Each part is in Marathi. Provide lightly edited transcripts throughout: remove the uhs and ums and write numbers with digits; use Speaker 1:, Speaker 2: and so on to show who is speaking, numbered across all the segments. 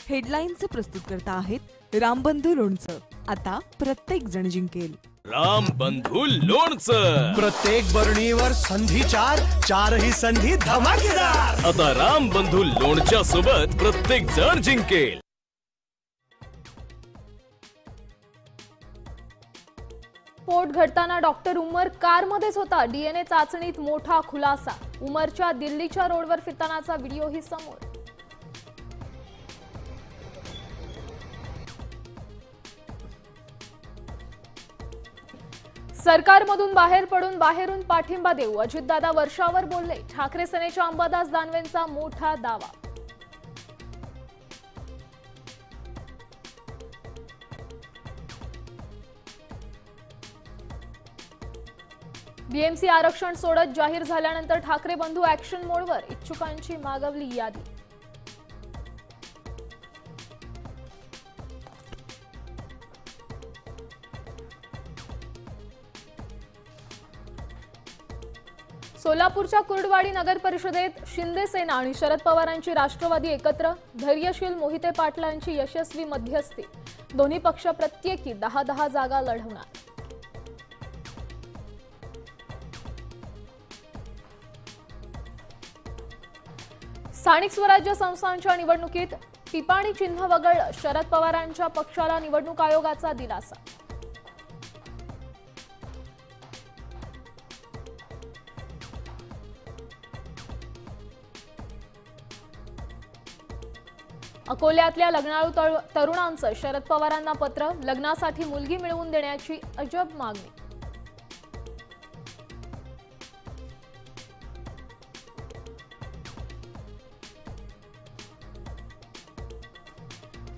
Speaker 1: हेडलाईन्स प्रस्तुत करता आहेत रामबंधू लोणचं। आता प्रत्येक जण जिंकेल।
Speaker 2: रामबंधू लोणचं,
Speaker 3: प्रत्येक बरणीवर संधी चारही संधी धमाकेदार।
Speaker 2: आता रामबंधू लोणच्या सोबत प्रत्येक जण जिंकेल।
Speaker 4: स्फोट घडताना डॉक्टर उमर कारमध्येच होता। डीएनए चाचणीत मोठा खुलासा। उमरच्या दिल्लीच्या रोडवर फिरतानाचा व्हिडिओही समोर। सरकारमधून बाहेर पडून बाहेरून पाठिंबा देऊ, अजितदादा वर्षावर बोलले। ठाकरे सेनेच्या अंबादास दानवेंचा मोठा दावा। बीएमसी आरक्षण सोडत जाहीर झाल्यानंतर ठाकरे बंधू ऍक्शन मोडवर, इच्छुकांची मागवली यादी। सोलापूरच्या कुर्डवाडी नगर परिषदेत शिंदे सेना आणि शरद पवारांची राष्ट्रवादी एकत्र। धैर्यशील मोहिते पाटलांची यशस्वी मध्यस्थी। दोन्ही पक्ष प्रत्येकी 10-10 जागा लढवणार। स्थानिक स्वराज्य संस्थांच्या निवडणुकीत पिपाणी चिन्ह वगळलं। शरद पवारांच्या पक्षाला निवडणूक आयोगाचा दिलासा। अकोल्यातल्या लग्नाळू तरुणांचं शरद पवारांना पत्र। लग्नासाठी मुलगी मिळवून देण्याची अजब मागणी।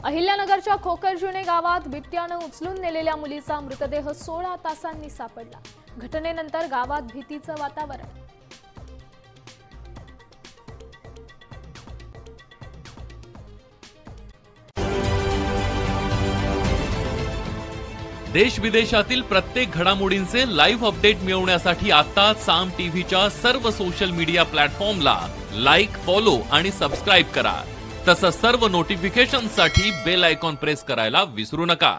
Speaker 4: अहिल्यानगरच्या खोकरजुने गावात बिबट्यानं उचलून नेलेल्या मुलीचा मृतदेह 16 तासांनी सापडला। घटनेनंतर गावात भीतीचं वातावरण।
Speaker 5: देश विदेशातील प्रत्येक घडामोडींचे लाईव्ह अपडेट मिळवण्यासाठी आता साम टीव्हीच्या सर्व सोशल मीडिया प्लॅटफॉर्मला लाईक, फॉलो आणि सबस्क्राईब करा। तसंच सर्व नोटिफिकेशनसाठी बेल आयकॉन प्रेस करायला विसरू नका।